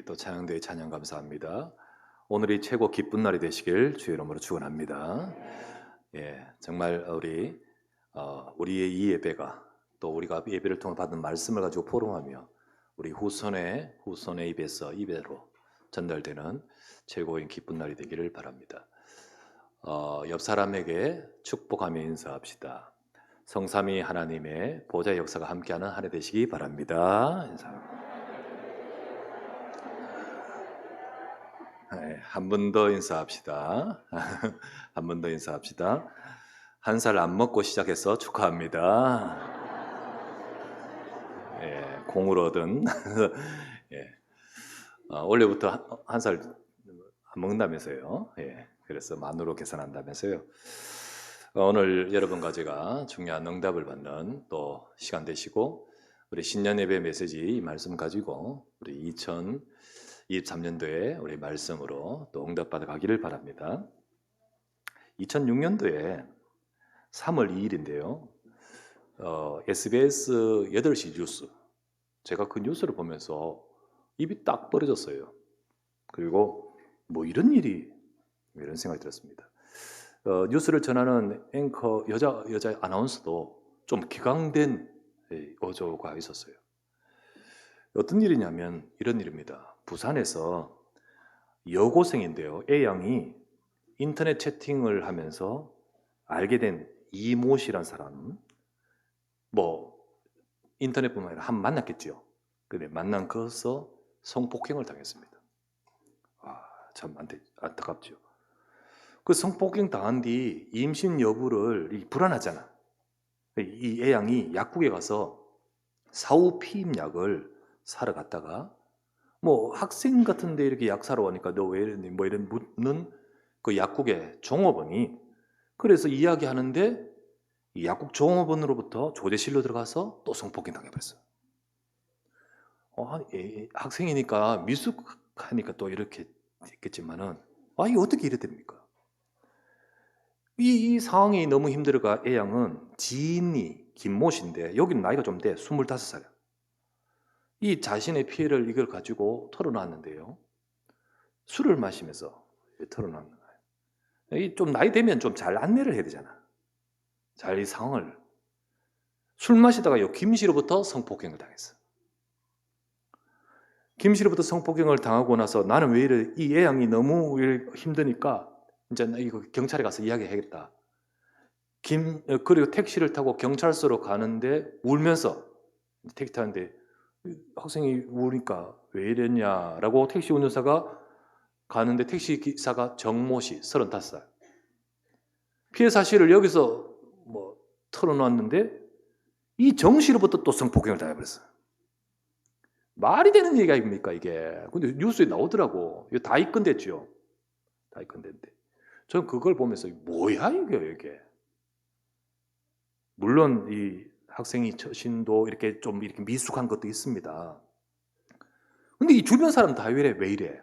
우리 또 찬양대회 찬양 감사합니다. 오늘이 최고 기쁜 날이 되시길 주의 이름으로 축원합니다. 예, 정말 우리의 이 예배가 또 우리가 예배를 통해 받은 말씀을 가지고 포럼하며 우리 후손의 입에서 입으로 전달되는 최고인 기쁜 날이 되기를 바랍니다. 옆 사람에게 축복하며 인사합시다. 성삼위 하나님의 보좌의 역사가 함께하는 한 해 되시기 바랍니다. 한 번 더 인사합시다. 한 번 더 인사합시다. 한 살 안 먹고 시작해서 축하합니다. 예, 공을 얻은 예, 원래부터 한 살 안 먹는다면서요. 예, 그래서 만으로 계산한다면서요. 오늘 여러분과 제가 중요한 응답을 받는 또 시간 되시고 우리 신년 예배 메시지 이 말씀 가지고 우리 2023년도에 우리 말씀으로 또 응답받아 가기를 바랍니다. 2006년도에 3월 2일인데요. SBS 8시 뉴스, 제가 그 뉴스를 보면서 입이 딱 벌어졌어요. 그리고 뭐 이런 일이, 이런 생각이 들었습니다. 뉴스를 전하는 앵커 여자 아나운서도 좀 기강된 어조가 있었어요. 어떤 일이냐면 이런 일입니다. 부산에서 여고생인데요, A양이 인터넷 채팅을 하면서 알게 된 이모 씨란 사람, 뭐 인터넷뿐만 아니라 한 만났겠죠. 근데 만난 거서 성폭행을 당했습니다. 참 안타깝죠. 그 성폭행 당한 뒤 임신 여부를 불안하잖아. 이 애양이 약국에 가서 사후 피임약을 사러 갔다가 뭐 학생 같은데 이렇게 약 사러 오니까 너 왜 이러니 뭐 이런 묻는 그 약국의 종업원이, 그래서 이야기하는데 이 약국 종업원으로부터 조제실로 들어가서 또 성폭행 당해버렸어요. 학생이니까 미숙하니까 또 이렇게 했겠지만은 이게 어떻게 이래 됩니까? 이 상황이 너무 힘들어가 애양은 지인이 김모 씨인데 여기는 나이가 좀 돼 25살. 이 자신의 피해를 이걸 가지고 털어놨는데요. 술을 마시면서 털어놨는 거예요. 이 좀 나이 되면 좀 잘 안내를 해야 되잖아. 잘 이 상황을. 술 마시다가 김 씨로부터 성폭행을 당했어. 김 씨로부터 성폭행을 당하고 나서 나는 왜 이래, 이 애양이 너무 힘드니까 이제 이거 경찰에 가서 이야기해야겠다. 그리고 택시를 타고 경찰서로 가는데 울면서, 택시 타는데 학생이 우니까 왜 이랬냐라고 택시 운전사가 가는데 택시 기사가 정모 씨 35살. 피해 사실을 여기서 뭐 털어놨는데 이 정 씨로부터 또 성폭행을 당해버렸어요. 말이 되는 얘기가 아닙니까 이게. 근데 뉴스에 나오더라고. 이거 다 입건됐죠. 다 입건됐는데 저는 그걸 보면서 뭐야 이게. 물론 이 학생이 처신도 이렇게 좀 이렇게 미숙한 것도 있습니다. 근데 이 주변 사람 다 왜 이래?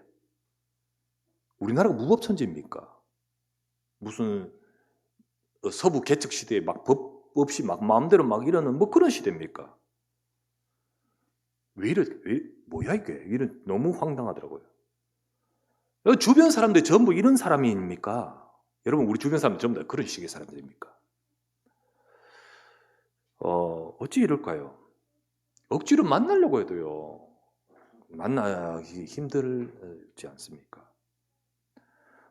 우리나라가 무법천지입니까? 무슨 서부 개척 시대에 막 법 없이 막 마음대로 막 이러는 뭐 그런 시대입니까? 뭐야 이게? 이런 너무 황당하더라고요. 주변 사람들 전부 이런 사람입니까? 여러분 우리 주변 사람들 전부 다 그런 식의 사람들입니까? 어찌 이럴까요? 억지로 만나려고 해도요, 만나기 힘들지 않습니까?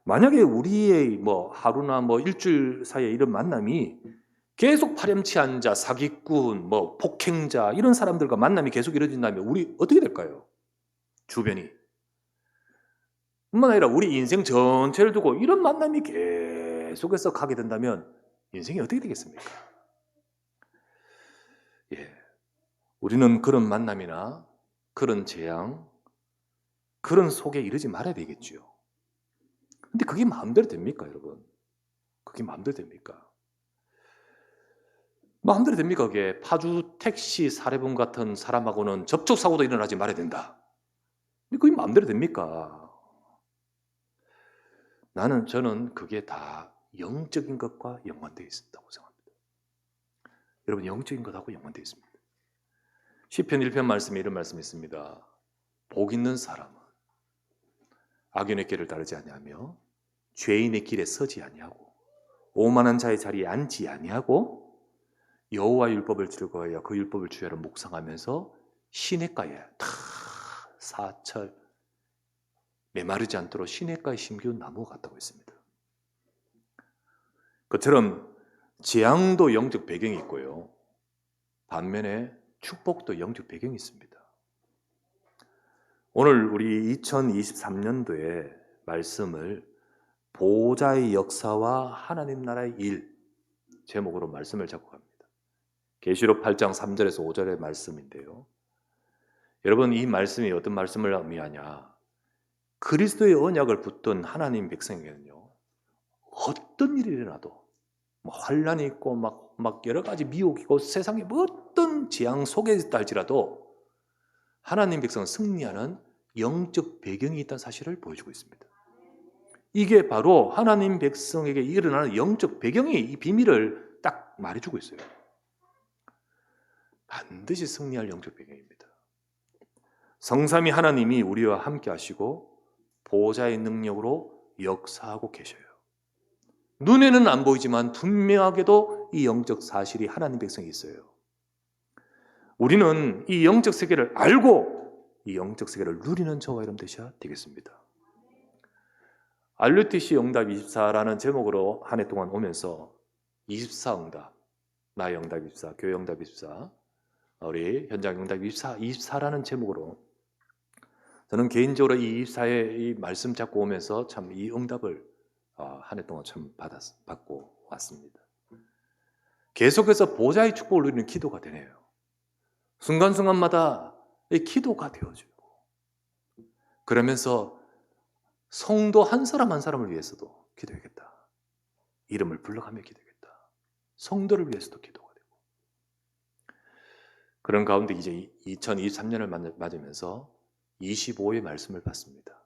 만약에 우리의 뭐 하루나 뭐 일주일 사이에 이런 만남이 계속 파렴치한 자, 사기꾼, 뭐 폭행자 이런 사람들과 만남이 계속 이루어진다면 우리 어떻게 될까요? 주변이. 뿐만 아니라 우리 인생 전체를 두고 이런 만남이 계속해서 가게 된다면 인생이 어떻게 되겠습니까? 예, 우리는 그런 만남이나 그런 재앙, 그런 속에 이르지 말아야 되겠죠. 근데 그게 마음대로 됩니까, 여러분? 그게 마음대로 됩니까? 마음대로 됩니까? 그게 파주 택시 사례범 같은 사람하고는 접촉사고도 일어나지 말아야 된다. 그게 마음대로 됩니까? 저는 그게 다 영적인 것과 연관되어 있다고 생각합니다. 여러분, 영적인 것하고 연관되어 있습니다. 시편 1편 말씀에 이런 말씀이 있습니다. 복 있는 사람은 악인의 길을 따르지 아니하며 죄인의 길에 서지 아니하고 오만한 자의 자리에 앉지 아니하고 여호와 율법을 즐거워하여 그 율법을 주야로 묵상하면서 시냇가에 다 사철 메마르지 않도록 시냇가에 심기운 나무가 같다고 했습니다. 그처럼 재앙도 영적 배경이 있고요. 반면에 축복도 영적 배경이 있습니다. 오늘 우리 2023년도의 말씀을 보호자의 역사와 하나님 나라의 일 제목으로 말씀을 잡고 갑니다. 계시록 8장 3절에서 5절의 말씀인데요. 여러분, 이 말씀이 어떤 말씀을 의미하냐? 그리스도의 언약을 붙든 하나님 백성에게는요, 어떤 일이 일어나도 환란이 있고 막 여러 가지 미혹이 있고 세상의 어떤 재앙 속에 있다 할지라도 하나님 백성은 승리하는 영적 배경이 있다는 사실을 보여주고 있습니다. 이게 바로 하나님 백성에게 일어나는 영적 배경이 이 비밀을 딱 말해주고 있어요. 반드시 승리할 영적 배경입니다. 성삼위 하나님이 우리와 함께 하시고 보호자의 능력으로 역사하고 계셔요. 눈에는 안 보이지만 분명하게도 이 영적 사실이 하나님 백성에 있어요. 우리는 이 영적 세계를 알고 이 영적 세계를 누리는 저와 여러분 되셔야 되겠습니다. RUTC 응답 24라는 제목으로 한 해 동안 오면서 24 응답, 나의 응답 24, 교회 응답 24, 우리 현장 응답 24라는 제목으로 저는 개인적으로 이 24의 이 말씀 잡고 오면서 참 이 응답을 한 해 동안 참 받고 왔습니다. 계속해서 보좌의 축복을 누리는 기도가 되네요. 순간순간마다 이 기도가 되어지고 그러면서 성도 한 사람 한 사람을 위해서도 기도하겠다. 이름을 불러가며 기도하겠다. 성도를 위해서도 기도가 되고 그런 가운데 이제 2023년을 맞으면서 25의 말씀을 받습니다.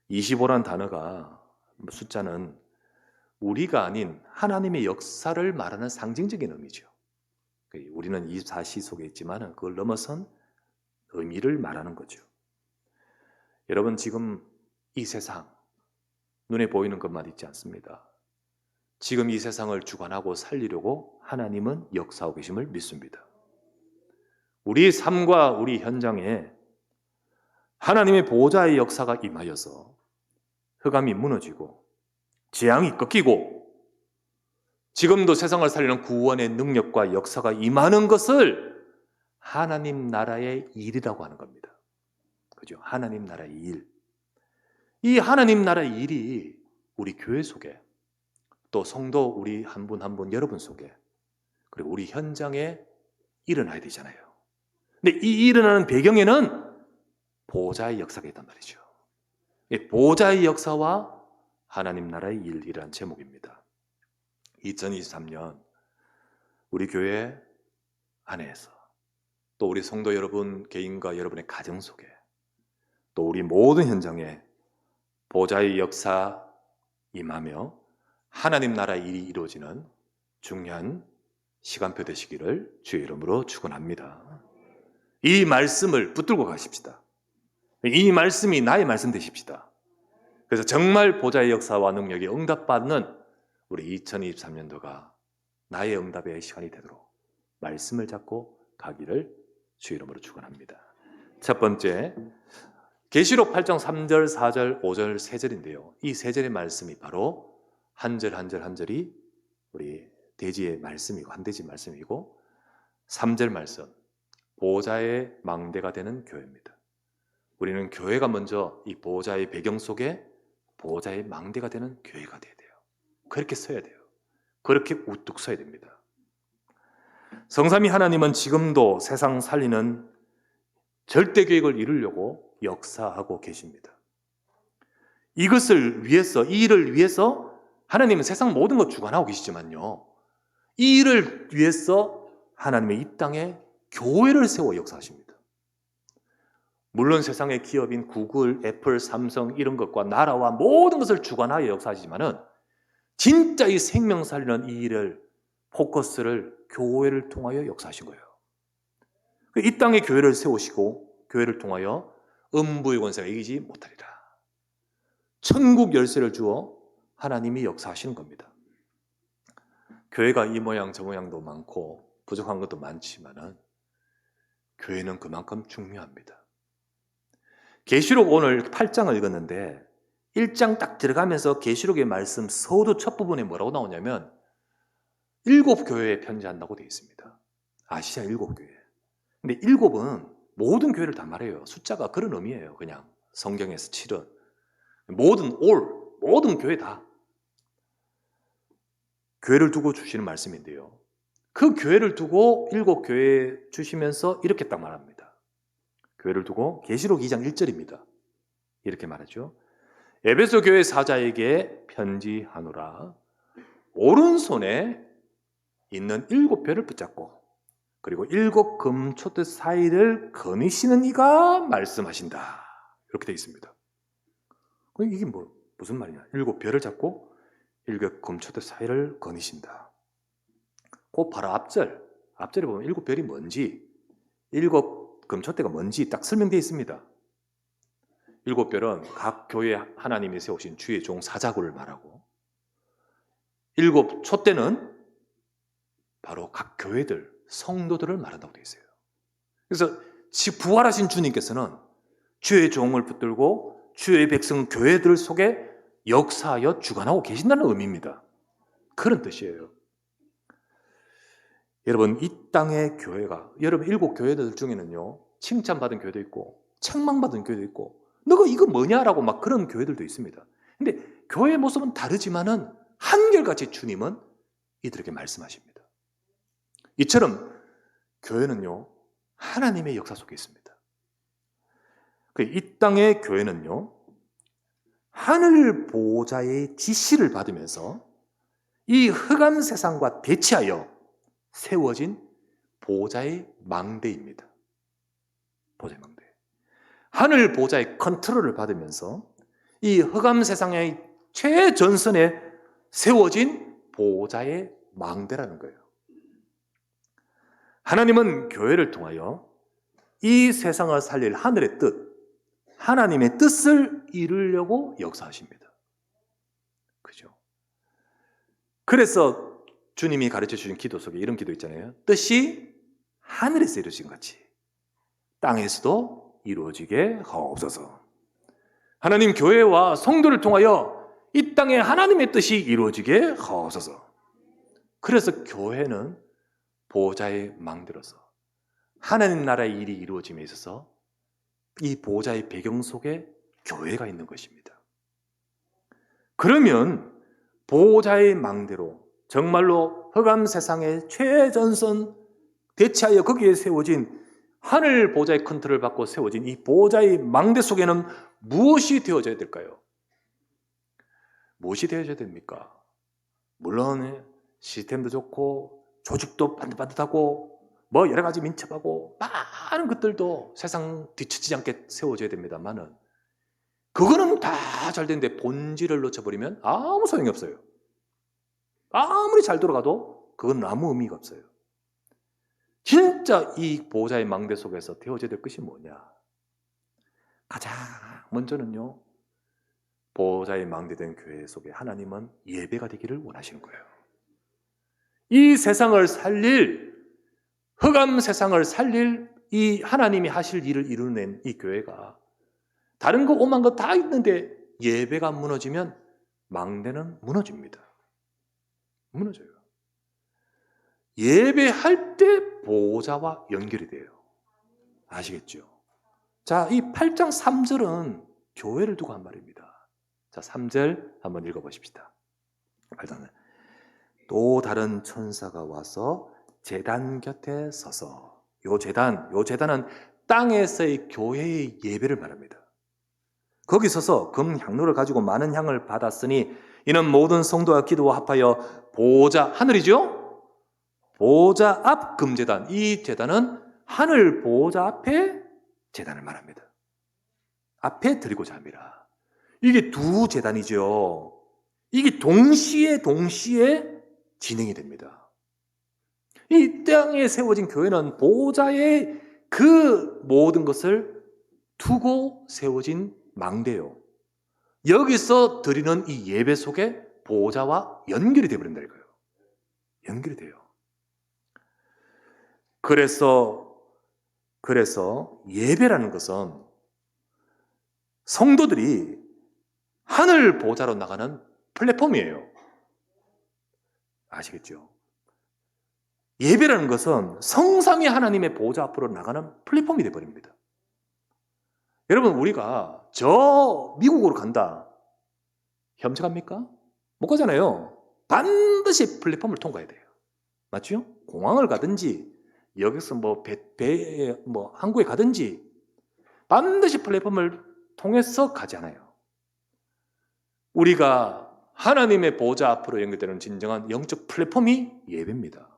25란 단어가 숫자는 우리가 아닌 하나님의 역사를 말하는 상징적인 의미죠. 우리는 24시 속에 있지만 그걸 넘어선 의미를 말하는 거죠. 여러분 지금 이 세상 눈에 보이는 것만 있지 않습니다. 지금 이 세상을 주관하고 살리려고 하나님은 역사하고 계심을 믿습니다. 우리 삶과 우리 현장에 하나님의 보호자의 역사가 임하여서 흑암이 무너지고 재앙이 꺾이고 지금도 세상을 살리는 구원의 능력과 역사가 임하는 것을 하나님 나라의 일이라고 하는 겁니다. 그죠? 하나님 나라의 일. 이 하나님 나라의 일이 우리 교회 속에 또 성도 우리 한 분 한 분 여러분 속에 그리고 우리 현장에 일어나야 되잖아요. 근데 이 일어나는 배경에는 보호자의 역사가 있단 말이죠. 보호자의 역사와 하나님 나라의 일이라는 제목입니다. 2023년 우리 교회 안에서 또 우리 성도 여러분 개인과 여러분의 가정 속에 또 우리 모든 현장에 보호자의 역사 임하며 하나님 나라의 일이 이루어지는 중요한 시간표 되시기를 주의 이름으로 축원합니다. 이 말씀을 붙들고 가십시다. 이 말씀이 나의 말씀 되십시다. 그래서 정말 보호자의 역사와 능력에 응답받는 우리 2023년도가 나의 응답의 시간이 되도록 말씀을 잡고 가기를 주의 이름으로 축원합니다. 첫 번째, 계시록 8장 3절, 4절, 5절, 3절인데요. 이 3절의 말씀이 바로 한 절 한 절 한 절이 우리 대지의 말씀이고 한대지 말씀이고 3절 말씀, 보호자의 망대가 되는 교회입니다. 우리는 교회가 먼저 이 보호자의 배경 속에 보호자의 망대가 되는 교회가 돼야 돼요. 그렇게 서야 돼요. 그렇게 우뚝 서야 됩니다. 성삼위 하나님은 지금도 세상 살리는 절대 계획을 이루려고 역사하고 계십니다. 이것을 위해서, 이 일을 위해서 하나님은 세상 모든 것 주관하고 계시지만요. 이 일을 위해서 하나님의 이 땅에 교회를 세워 역사하십니다. 물론 세상의 기업인 구글, 애플, 삼성 이런 것과 나라와 모든 것을 주관하여 역사하시지만은 진짜 이 생명 살리는 이 일을 포커스를 교회를 통하여 역사하신 거예요. 이 땅에 교회를 세우시고 교회를 통하여 음부의 권세가 이기지 못하리라. 천국 열쇠를 주어 하나님이 역사하시는 겁니다. 교회가 이 모양 저 모양도 많고 부족한 것도 많지만은 교회는 그만큼 중요합니다. 계시록 오늘 8장을 읽었는데 1장 딱 들어가면서 계시록의 말씀 서두 첫 부분에 뭐라고 나오냐면 7교회에 편지한다고 되어 있습니다. 아시아 7교회. 근데 7은 모든 교회를 다 말해요. 숫자가 그런 의미예요. 그냥 성경에서 7은 모든 교회 다 교회를 두고 주시는 말씀인데요. 그 교회를 두고 7교회에 주시면서 이렇게 딱 말합니다. 교회를 두고 계시록 2장 1절입니다. 이렇게 말하죠. 에베소 교회 사자에게 편지하노라. 오른손에 있는 7별을 붙잡고 그리고 7 금초대 사이를 거니시는 이가 말씀하신다. 이렇게 되어 있습니다. 이게 무슨 말이냐? 7별을 잡고 7 금초대 사이를 거니신다. 그 바로 앞절에 보면 7별이 뭔지, 7 금초대가 뭔지 딱 설명되어 있습니다. 7별은 각 교회 하나님이 세우신 주의 종 사자굴을 말하고 7 촛대는 바로 각 교회들, 성도들을 말한다고 되어 있어요. 그래서 부활하신 주님께서는 주의 종을 붙들고 주의 백성 교회들 속에 역사하여 주관하고 계신다는 의미입니다. 그런 뜻이에요. 여러분, 이 땅의 교회가, 여러분 7교회들 중에는요, 칭찬받은 교회도 있고 책망받은 교회도 있고 너가 이거 뭐냐라고 막 그런 교회들도 있습니다. 근데 교회의 모습은 다르지만은 한결같이 주님은 이들에게 말씀하십니다. 이처럼 교회는요, 하나님의 역사 속에 있습니다. 이 땅의 교회는요, 하늘 보호자의 지시를 받으면서 이 흑암 세상과 대치하여 세워진 보호자의 망대입니다. 보호자의 망대. 하늘 보호자의 컨트롤을 받으면서 이 흑암 세상의 최전선에 세워진 보호자의 망대라는 거예요. 하나님은 교회를 통하여 이 세상을 살릴 하늘의 뜻, 하나님의 뜻을 이루려고 역사하십니다. 그죠? 그래서 주님이 가르쳐 주신 기도 속에 이런 기도 있잖아요. 뜻이 하늘에서 이루어진 같이 땅에서도 이루어지게 하옵소서. 하나님 교회와 성도를 통하여 이 땅에 하나님의 뜻이 이루어지게 하옵소서. 그래서 교회는 보호자의 망대로서 하나님 나라의 일이 이루어짐에 있어서 이 보호자의 배경 속에 교회가 있는 것입니다. 그러면 보호자의 망대로 정말로 흑암 세상의 최전선 대치하여 거기에 세워진 하늘 보호자의 컨트롤을 받고 세워진 이 보호자의 망대 속에는 무엇이 되어져야 될까요? 무엇이 되어져야 됩니까? 물론 시스템도 좋고 조직도 반듯반듯하고 뭐 여러 가지 민첩하고 많은 것들도 세상 뒤처지지 않게 세워져야 됩니다만은 그거는 다 잘 되는데 본질을 놓쳐버리면 아무 소용이 없어요. 아무리 잘 돌아가도 그건 아무 의미가 없어요. 진짜 이 보호자의 망대 속에서 되어져야 될 것이 뭐냐? 가장 먼저는요, 보호자의 망대된 교회 속에 하나님은 예배가 되기를 원하시는 거예요. 이 세상을 살릴, 흑암 세상을 살릴 이 하나님이 하실 일을 이루는 이 교회가 다른 거 오만 거 다 있는데 예배가 무너지면 망대는 무너집니다. 무너져요. 예배할 때 보호자와 연결이 돼요. 아시겠죠? 자, 이 8장 3절은 교회를 두고 한 말입니다. 자, 3절 한번 읽어보십시다. 8장은 또 다른 천사가 와서 제단 곁에 서서 요 제단은 땅에서의 교회의 예배를 말합니다. 거기 서서 금 향로를 가지고 많은 향을 받았으니 이는 모든 성도와 기도와 합하여 보호자, 하늘이죠? 보호자 앞 금제단, 이 제단은 하늘 보호자 앞에 제단을 말합니다. 앞에 드리고자 합니다. 이게 두 제단이죠. 이게 동시에 진행이 됩니다. 이 땅에 세워진 교회는 보호자의 그 모든 것을 두고 세워진 망대요. 여기서 드리는 이 예배 속에 보호자와 연결이 되어버린다 이거예요. 연결이 돼요. 그래서 예배라는 것은 성도들이 하늘 보호자로 나가는 플랫폼이에요. 아시겠죠? 예배라는 것은 성삼위 하나님의 보호자 앞으로 나가는 플랫폼이 되어버립니다. 여러분, 우리가 저 미국으로 간다. 협력합니까? 못 가잖아요. 반드시 플랫폼을 통과해야 돼요. 맞죠? 공항을 가든지 여기서 항구에 가든지 반드시 플랫폼을 통해서 가잖아요. 우리가 하나님의 보호자 앞으로 연결되는 진정한 영적 플랫폼이 예배입니다.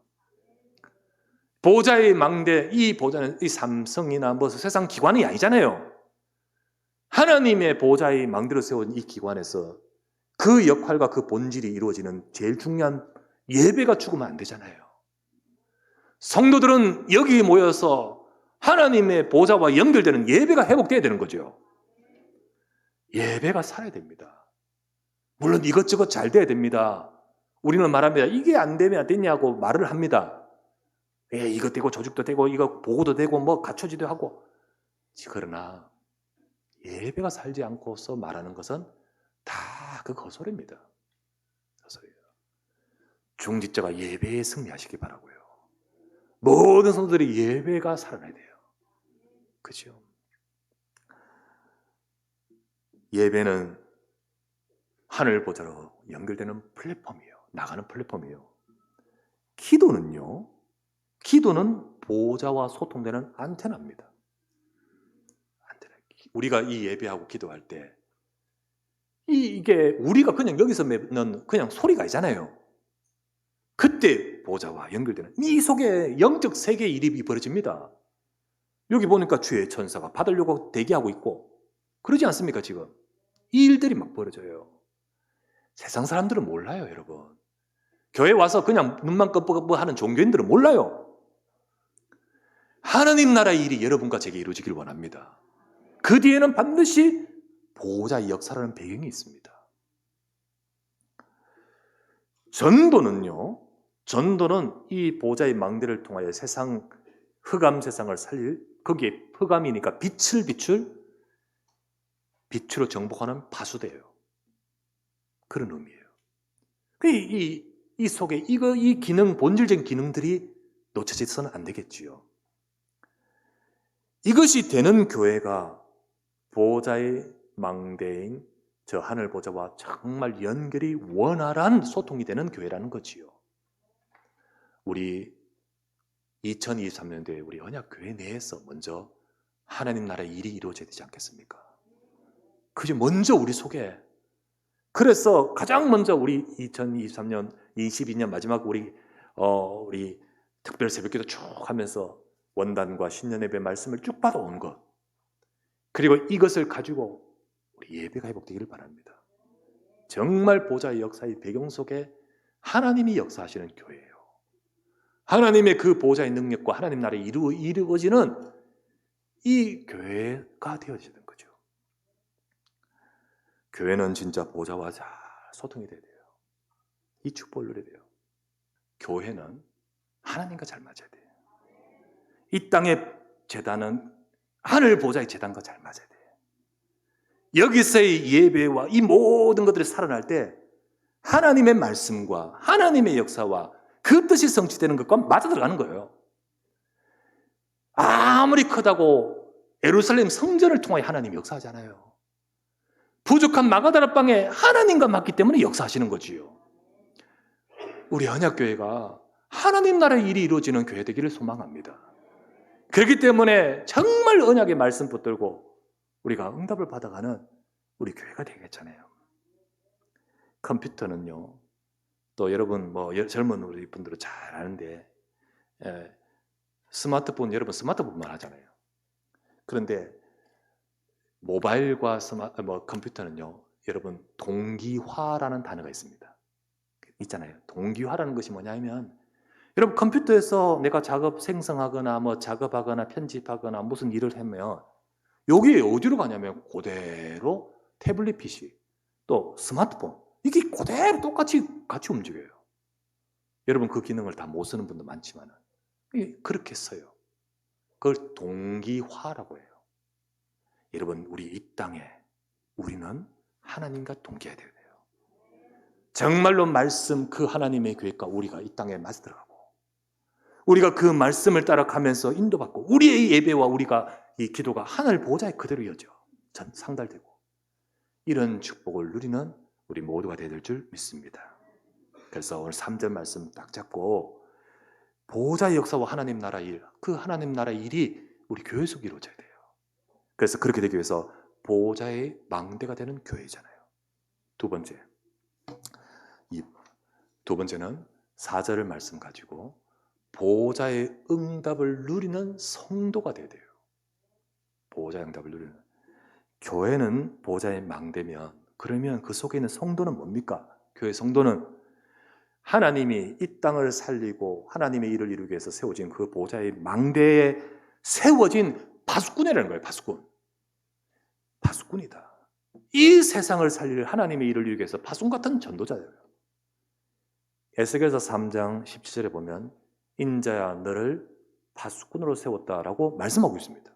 보호자의 망대, 이 보호자는 이 삼성이나 세상 기관이 아니잖아요. 하나님의 보호자의 망대로 세운 이 기관에서 그 역할과 그 본질이 이루어지는 제일 중요한 예배가 죽으면 안 되잖아요. 성도들은 여기 모여서 하나님의 보호자와 연결되는 예배가 회복돼야 되는 거죠. 예배가 살아야 됩니다. 물론 이것저것 잘 돼야 됩니다. 우리는 말합니다. 이게 안 되면 안 되냐고 말을 합니다. 이것 되고 조직도 되고 이거 보고도 되고 갖춰지도 하고. 그러나 예배가 살지 않고서 말하는 것은 다 그 거소리입니다. 거소리예요. 중직자가 예배에 승리하시기 바라고요. 모든 성도들이 예배가 살아나야 돼요. 그렇죠? 예배는 하늘 보좌로 연결되는 플랫폼이에요. 나가는 플랫폼이에요. 기도는 보호자와 소통되는 안테나입니다. 안테나. 우리가 이 예배하고 기도할 때 이게 우리가 그냥 여기서 맺는 그냥 소리가 아니잖아요. 그때 보호자와 연결되는 이 속에 영적 세계의 일이 벌어집니다. 여기 보니까 주의 천사가 받으려고 대기하고 있고 그러지 않습니까 지금? 이 일들이 막 벌어져요. 세상 사람들은 몰라요 여러분. 교회 와서 그냥 눈만 껌뻑껌뻑하는 종교인들은 몰라요. 하나님 나라의 일이 여러분과 제게 이루어지길 원합니다. 그 뒤에는 반드시 보호자의 역사라는 배경이 있습니다. 전도는 이 보호자의 망대를 통하여 흑암 세상을 살릴, 거기에 흑암이니까 빛으로 정복하는 파수대예요. 그런 의미예요. 이 속에 이 기능, 본질적인 기능들이 놓쳐져서는 안 되겠지요. 이것이 되는 교회가 보호자의 망대인 저 하늘 보호자와 정말 연결이 원활한 소통이 되는 교회라는 거지요. 우리 2023년도에 우리 언약교회 내에서 먼저 하나님 나라의 일이 이루어져야 되지 않겠습니까? 그게 먼저 우리 속에. 그래서 가장 먼저 우리 2023년, 22년 마지막 우리 특별 새벽기도 쭉 하면서 원단과 신년예배 말씀을 쭉 받아온 것. 그리고 이것을 가지고 우리 예배가 회복되기를 바랍니다. 정말 보호자의 역사의 배경 속에 하나님이 역사하시는 교회예요. 하나님의 그 보호자의 능력과 하나님 나라에 이루어지는 이 교회가 되어지는 거죠. 교회는 진짜 보호자와 잘 소통이 돼야 돼요. 이 축복을 누려야 돼요. 교회는 하나님과 잘 맞아야 돼요. 이 땅의 제단은 하늘 보호자의 제단과 잘 맞아야 돼요. 여기서의 예배와 이 모든 것들이 살아날 때 하나님의 말씀과 하나님의 역사와 그 뜻이 성취되는 것과 맞아 들어가는 거예요. 아무리 크다고 예루살렘 성전을 통하여 하나님이 역사하잖아요. 부족한 마가다락방에 하나님과 맞기 때문에 역사하시는 거지요. 우리 언약교회가 하나님 나라의 일이 이루어지는 교회 되기를 소망합니다. 그렇기 때문에 정말 언약의 말씀 붙들고 우리가 응답을 받아가는 우리 교회가 되겠잖아요. 컴퓨터는요, 또 여러분 젊은 우리 분들은 잘 아는데 스마트폰, 여러분 스마트폰만 하잖아요. 그런데 모바일과 컴퓨터는요, 여러분 동기화라는 단어가 있잖아요. 동기화라는 것이 뭐냐면 여러분 컴퓨터에서 내가 작업 생성하거나 작업하거나 편집하거나 무슨 일을 하면 여기 어디로 가냐면 그대로 태블릿 PC, 또 스마트폰, 이게 그대로 똑같이 같이 움직여요. 여러분 그 기능을 다 못 쓰는 분도 많지만 그렇게 써요. 그걸 동기화라고 해요. 여러분 우리 이 땅에 우리는 하나님과 동기해야 돼요. 정말로 말씀 그 하나님의 계획과 우리가 이 땅에 맞아 들어가고 우리가 그 말씀을 따라가면서 인도받고 우리의 예배와 우리가 이 기도가 하늘 보좌에 그대로 이어져 상달되고 이런 축복을 누리는 우리 모두가 되야 줄 믿습니다. 그래서 오늘 3절 말씀 딱 잡고 보좌의 역사와 하나님 나라 일, 그 하나님 나라 일이 우리 교회 속에 이루어져야 돼요. 그래서 그렇게 되기 위해서 보좌의 망대가 되는 교회잖아요. 두 번째는 4절을 말씀 가지고 보좌의 응답을 누리는 성도가 돼야 돼요. 보좌의 응답을 누리는. 교회는 보좌의 망대면 그러면 그 속에 있는 성도는 뭡니까? 교회 성도는 하나님이 이 땅을 살리고 하나님의 일을 이루기 위해서 세워진 그 보좌의 망대에 세워진 파수꾼이라는 거예요. 파수꾼이다. 이 세상을 살릴 하나님의 일을 이루기 위해서 파수꾼 같은 전도자예요. 에스겔서 3장 17절에 보면 인자야 너를 파수꾼으로 세웠다라고 말씀하고 있습니다.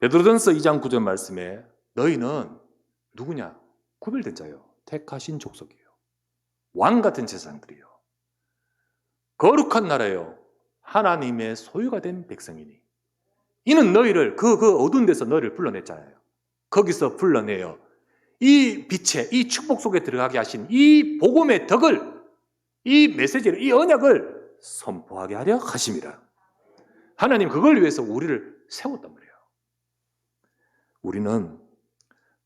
베드로전서 2장 9절 말씀에 너희는 누구냐? 구별된 자요. 택하신 족속이에요. 왕같은 제사장들이요. 거룩한 나라요. 하나님의 소유가 된 백성이니 이는 너희를 그 어두운 데서 너희를 불러냈잖아요. 거기서 불러내요. 이 빛에 이 축복 속에 들어가게 하신 이 복음의 덕을 이 메시지를 이 언약을 선포하게 하려 하심이라. 하나님 그걸 위해서 우리를 세웠단 말이에요. 우리는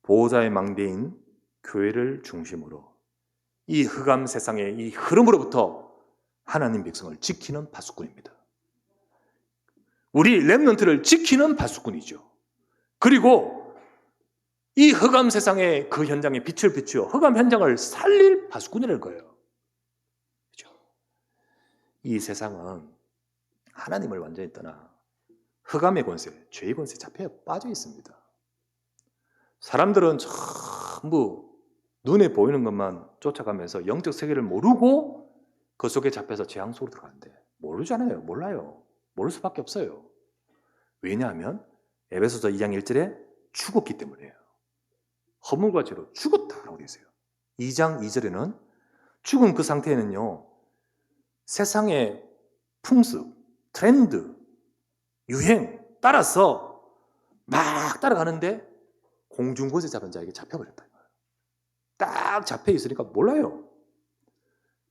보호자의 망대인 교회를 중심으로 이 흑암 세상의 이 흐름으로부터 하나님 백성을 지키는 파수꾼입니다. 우리 렘넌트를 지키는 파수꾼이죠. 그리고 이 흑암 세상의 그 현장에 빛을 비추어 흑암 현장을 살릴 파수꾼이라는 거예요. 그렇죠? 이 세상은 하나님을 완전히 떠나 흑암의 권세, 죄의 권세 잡혀 빠져 있습니다. 사람들은 전부 눈에 보이는 것만 쫓아가면서 영적 세계를 모르고 그 속에 잡혀서 재앙 속으로 들어가는데 모르잖아요. 몰라요. 모를 수밖에 없어요. 왜냐하면 에베소서 2장 1절에 죽었기 때문이에요. 허물과 죄로 죽었다라고 되어 있어요. 2장 2절에는 죽은 그 상태에는요, 세상의 풍습, 트렌드, 유행 따라서 막 따라가는데 공중곳에 잡은 자에게 잡혀버렸다. 딱 잡혀 있으니까 몰라요.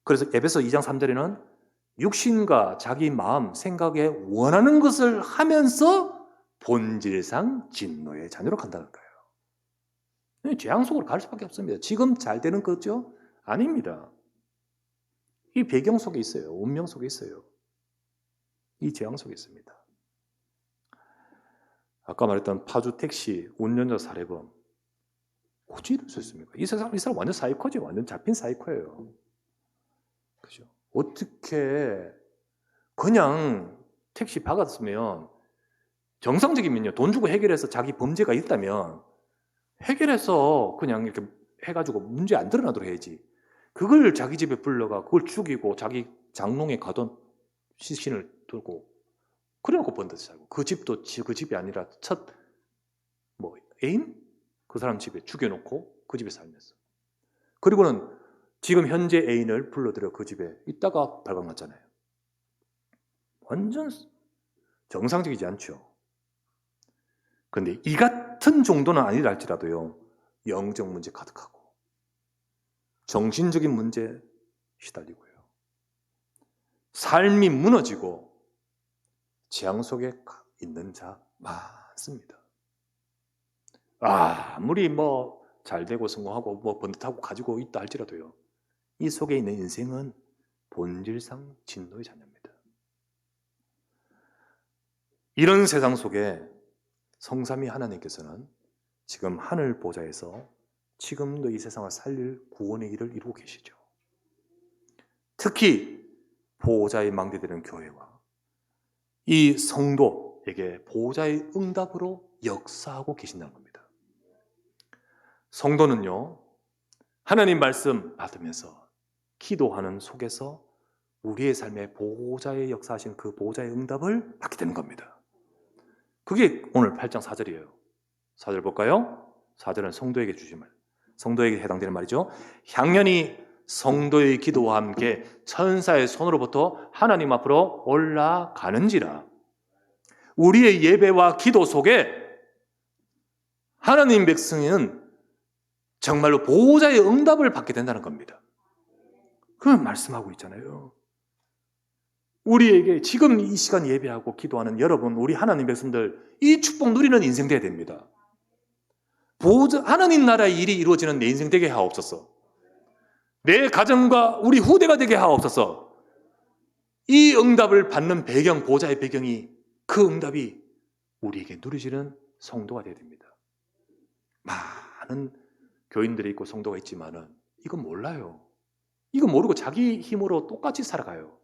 그래서 에베소 2장 3절에는 육신과 자기 마음, 생각에 원하는 것을 하면서 본질상 진노의 자녀로 간다는 거예요. 재앙 속으로 갈 수밖에 없습니다. 지금 잘 되는 거죠? 아닙니다. 이 배경 속에 있어요. 운명 속에 있어요. 이 재앙 속에 있습니다. 아까 말했던 파주 택시 운전자 살해범 어찌 이럴 수 있습니까? 이 사람 완전 사이코죠. 완전 잡힌 사이코예요. 그죠? 어떻게 그냥 택시 박았으면 정상적이면요. 돈 주고 해결해서 자기 범죄가 있다면 해결해서 그냥 이렇게 해가지고 문제 안 드러나도록 해야지. 그걸 자기 집에 불러가 그걸 죽이고 자기 장롱에 가던 시신을 두고 그래놓고 번듯이 살고 그 집도 그 집이 아니라 첫 애인? 그 사람 집에 죽여놓고 그 집에 살면서 그리고는 지금 현재 애인을 불러들여 그 집에 있다가 발각났잖아요. 완전 정상적이지 않죠. 그런데 이 같은 정도는 아니라 할지라도요, 영적 문제 가득하고 정신적인 문제 시달리고요, 삶이 무너지고 재앙 속에 있는 자 많습니다. 아무리 잘 되고 성공하고 번듯하고 가지고 있다 할지라도요, 이 속에 있는 인생은 본질상 진노의 자녀입니다. 이런 세상 속에 성삼위 하나님께서는 지금 하늘 보좌에서 지금도 이 세상을 살릴 구원의 일을 이루고 계시죠. 특히 보호자의 망대되는 교회와 이 성도에게 보호자의 응답으로 역사하고 계신다는 겁니다. 성도는요, 하나님 말씀 받으면서 기도하는 속에서 우리의 삶에 보호자의 역사하신 그 보호자의 응답을 받게 되는 겁니다. 그게 오늘 8장 4절이에요. 4절 볼까요? 4절은 성도에게 주신 말, 성도에게 해당되는 말이죠. 향연이 성도의 기도와 함께 천사의 손으로부터 하나님 앞으로 올라가는지라. 우리의 예배와 기도 속에 하나님 백성은 정말로 보호자의 응답을 받게 된다는 겁니다. 그걸 말씀하고 있잖아요. 우리에게 지금 이 시간 예배하고 기도하는 여러분, 우리 하나님 백성들, 이 축복 누리는 인생 돼야 됩니다. 하나님 나라의 일이 이루어지는 내 인생 되게 하옵소서. 내 가정과 우리 후대가 되게 하옵소서. 이 응답을 받는 배경, 보호자의 배경이, 그 응답이 우리에게 누려지는 성도가 되어야 됩니다. 많은 교인들이 있고 성도가 있지만은 이건 몰라요. 이거 모르고 자기 힘으로 똑같이 살아가요.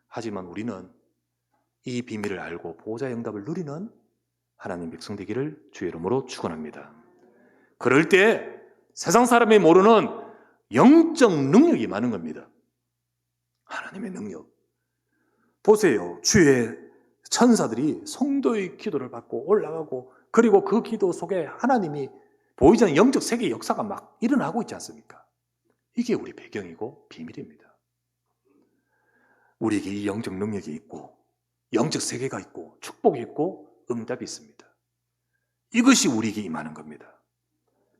하지만 우리는 이 비밀을 알고 보호자의 응답을 누리는 하나님 백성 되기를 주의 이름으로 축원합니다. 그럴 때 세상 사람이 모르는 영적 능력이 많은 겁니다. 하나님의 능력. 보세요. 주의 천사들이 성도의 기도를 받고 올라가고, 그리고 그 기도 속에 하나님이 보이지 않는 영적 세계의 역사가 막 일어나고 있지 않습니까? 이게 우리 배경이고 비밀입니다. 우리에게 이 영적 능력이 있고, 영적 세계가 있고, 축복이 있고, 응답이 있습니다. 이것이 우리에게 임하는 겁니다.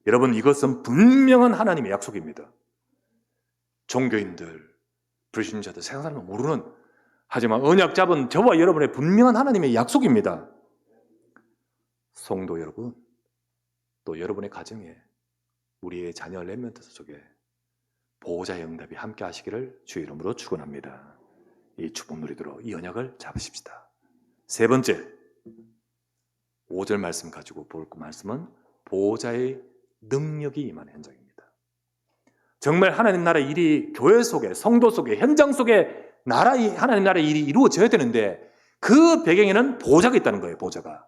여러분, 이것은 분명한 하나님의 약속입니다. 종교인들, 불신자들, 세상 사람은 모르는, 하지만 언약 잡은 저와 여러분의 분명한 하나님의 약속입니다. 성도 여러분, 또 여러분의 가정에, 우리의 자녀 렘넌트 속에 보호자의 응답이 함께 하시기를 주의 이름으로 축원합니다. 이 축복 누리도록 이 언약을 잡으십시다. 세 번째, 5절 말씀 가지고 볼 말씀은 보호자의 능력이 임하는 현장입니다. 정말 하나님 나라의 일이 교회 속에, 성도 속에, 현장 속에 하나님 나라의 일이 이루어져야 되는데, 그 배경에는 보호자가 있다는 거예요. 보호자가.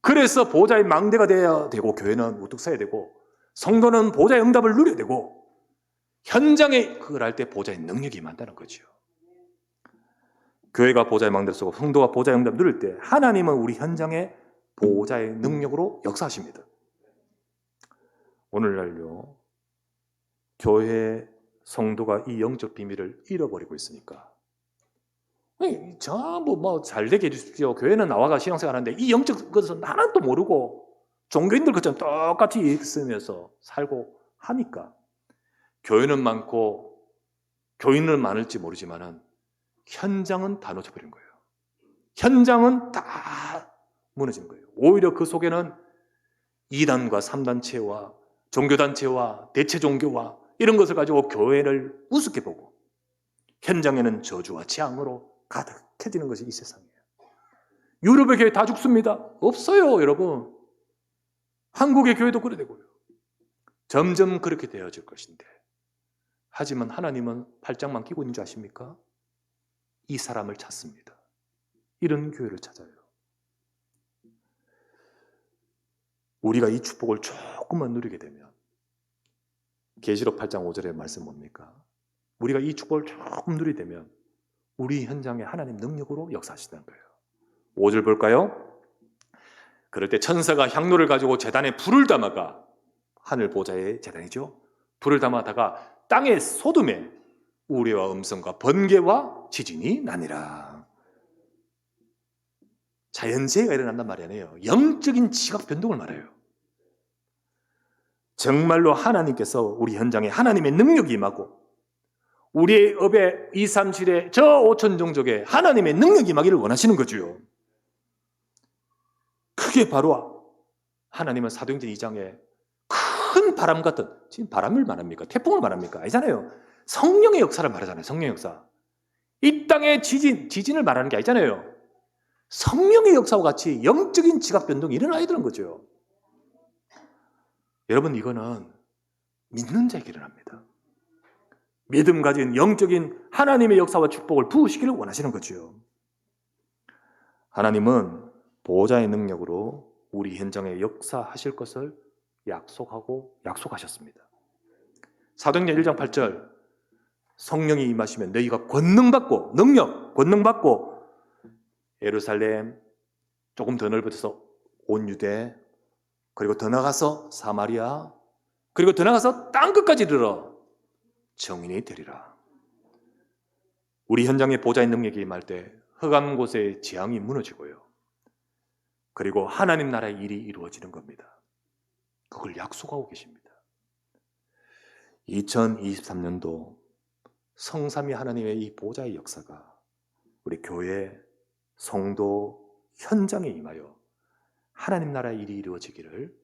그래서 보호자의 망대가 되어야 되고, 교회는 우뚝 서야 되고, 성도는 보호자의 응답을 누려야 되고, 현장에 그걸 할 때 보호자의 능력이 임한다는 거죠. 교회가 보호자의 망대를 쓰고 성도가 보호자의 응답을 누릴 때 하나님은 우리 현장에 보호자의 능력으로 역사하십니다. 오늘날요, 교회 성도가 이 영적 비밀을 잃어버리고 있으니까, 전부 잘 되게 해주십시오, 교회는 나와가 신앙생활 하는데 이 영적 것은 하나도 모르고 종교인들 것처럼 똑같이 있으면서 살고 하니까 교회는 많고 교인은 많을지 모르지만은 현장은 다 놓쳐버린 거예요. 현장은 다 무너진 거예요. 오히려 그 속에는 2단과 3단체와 종교단체와 대체종교와 이런 것을 가지고 교회를 우습게 보고, 현장에는 저주와 재앙으로 가득해지는 것이 이 세상이에요. 유럽의 교회 다 죽습니다. 없어요, 여러분. 한국의 교회도 그래 되고요. 점점 그렇게 되어질 것인데, 하지만 하나님은 팔짱만 끼고 있는 줄 아십니까? 이 사람을 찾습니다. 이런 교회를 찾아요. 우리가 이 축복을 조금만 누리게 되면, 계시록 8장 5절의 말씀 뭡니까? 우리가 이 축복을 조금 누리게 되면 우리 현장에 하나님 능력으로 역사하시는 거예요. 5절 볼까요? 그럴 때 천사가 향로를 가지고 제단에 불을 담아가, 하늘 보좌의 제단이죠, 불을 담아다가 땅의 소돔에 우레와 음성과 번개와 지진이 나니라. 자연재해가 일어난단 말이 아니에요. 영적인 지각 변동을 말해요. 정말로 하나님께서 우리 현장에 하나님의 능력이 임하고, 우리의 업의 2, 3, 7의 저 5천 종족에 하나님의 능력이 임하기를 원하시는 거죠. 그게 바로 하나님은 사도행전 2장에 큰 바람 같은, 지금 바람을 말합니까? 태풍을 말합니까? 아니잖아요. 성령의 역사를 말하잖아요. 성령의 역사. 이 땅의 지진을 말하는 게 아니잖아요. 성령의 역사와 같이 영적인 지각 변동이 일어나야 되는 거죠. 여러분, 이거는 믿는 자에게 일어납니다. 믿음 가진 영적인 하나님의 역사와 축복을 부으시기를 원하시는 거죠. 하나님은 보호자의 능력으로 우리 현장에 역사하실 것을 약속하고 약속하셨습니다. 사도행전 1장 8절 성령이 임하시면 너희가 권능받고 권능받고 예루살렘 조금 더 넓어져서 온 유대 그리고 더 나가서 사마리아 그리고 더 나가서 땅끝까지 이르러 정인이 되리라. 우리 현장에 보좌의 능력이 임할 때 흑암 곳의 재앙이 무너지고요. 그리고 하나님 나라의 일이 이루어지는 겁니다. 그걸 약속하고 계십니다. 2023년도 성삼위 하나님의 이 보좌의 역사가 우리 교회, 성도, 현장에 임하여 하나님 나라의 일이 이루어지기를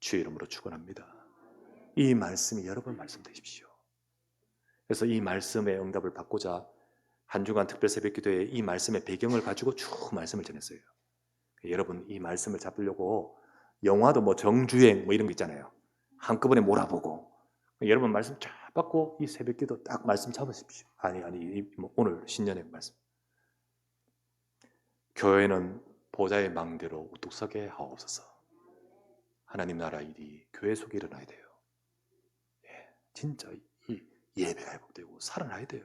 주의 이름으로 축원합니다. 이 말씀이 여러분 말씀 되십시오. 그래서 이 말씀의 응답을 받고자 한 주간 특별 새벽 기도에 이 말씀의 배경을 가지고 쭉 말씀을 전했어요. 여러분 이 말씀을 잡으려고 영화도 뭐 정주행 뭐 이런 거 있잖아요. 한꺼번에 몰아보고 여러분 말씀 쫙 받고 이 새벽 기도 딱 말씀 잡으십시오. 오늘 신년의 말씀. 교회는 보좌의 망대로 우뚝 서게 하옵소서. 하나님 나라 일이 교회 속에 일어나야 돼요. 진짜 이 예배가 회복되고 살아나야 돼요.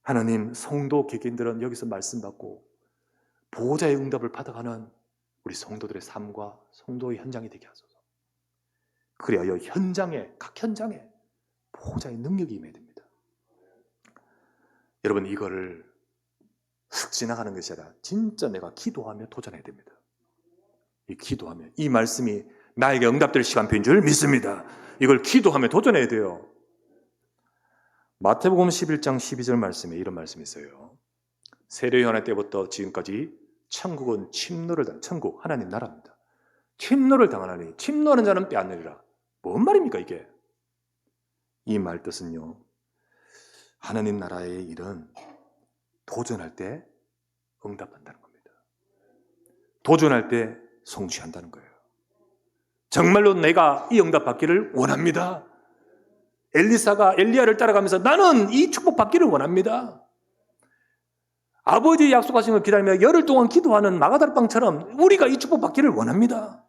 하나님 성도 개개인들은 여기서 말씀 받고 보호자의 응답을 받아가는 우리 성도들의 삶과 성도의 현장이 되게 하소서. 그래야 현장에 각 현장에 보호자의 능력이 임해야 됩니다. 여러분 이거를 슥 지나가는 것이 아니라 진짜 내가 기도하며 도전해야 됩니다. 이 기도하며 이 말씀이 나에게 응답될 시간표인 줄 믿습니다. 이걸 기도하며 도전해야 돼요. 마태복음 11장 12절 말씀에 이런 말씀이 있어요. 세례 요한의 때부터 지금까지 천국은 천국 하나님 나라입니다. 침노를 당하나니 침노하는 자는 빼앗느리라. 뭔 말입니까 이게? 이 말 뜻은요, 하나님 나라의 일은 도전할 때 응답한다는 겁니다. 도전할 때 성취한다는 거예요. 정말로 내가 이 응답 받기를 원합니다. 엘리사가 엘리야를 따라가면서 나는 이 축복 받기를 원합니다. 아버지의 약속하신 걸 기다리며 열흘 동안 기도하는 마가다락방처럼 우리가 이 축복 받기를 원합니다.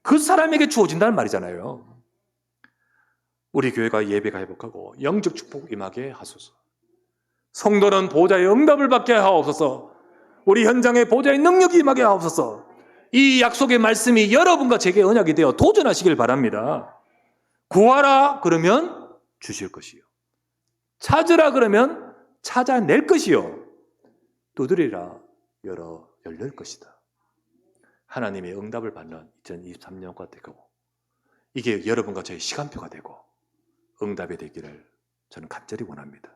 그 사람에게 주어진다는 말이잖아요. 우리 교회가 예배가 회복하고 영적 축복 임하게 하소서. 성도는 보좌의 응답을 받게 하옵소서. 우리 현장에 보좌의 능력이 임하게 하옵소서. 이 약속의 말씀이 여러분과 제게 언약이 되어 도전하시길 바랍니다. 구하라 그러면 주실 것이요. 찾으라 그러면 찾아낼 것이요. 두드리라 열릴 것이다. 하나님의 응답을 받는 2023년과 되고 이게 여러분과 저의 시간표가 되고 응답이 되기를 저는 간절히 원합니다.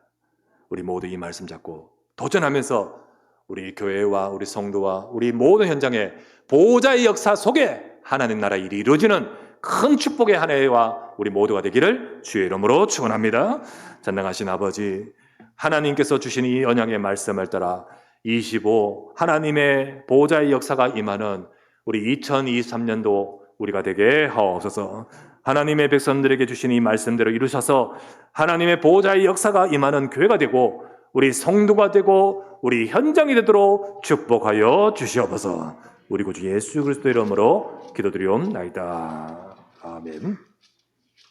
우리 모두 이 말씀 잡고 도전하면서 우리 교회와 우리 성도와 우리 모든 현장에 보호자의 역사 속에 하나님 나라 일이 이루어지는 큰 축복의 한 해와 우리 모두가 되기를 주의 이름으로 축원합니다. 전능하신 아버지, 하나님께서 주신 이 언약의 말씀을 따라 25 하나님의 보호자의 역사가 임하는 우리 2023년도 우리가 되게 하옵소서. 하나님의 백성들에게 주신 이 말씀대로 이루셔서 하나님의 보호자의 역사가 임하는 교회가 되고 우리 성도가 되고 우리 현장이 되도록 축복하여 주시옵소서. 우리 구주 예수 그리스도 이름으로 기도드리옵나이다. 아멘.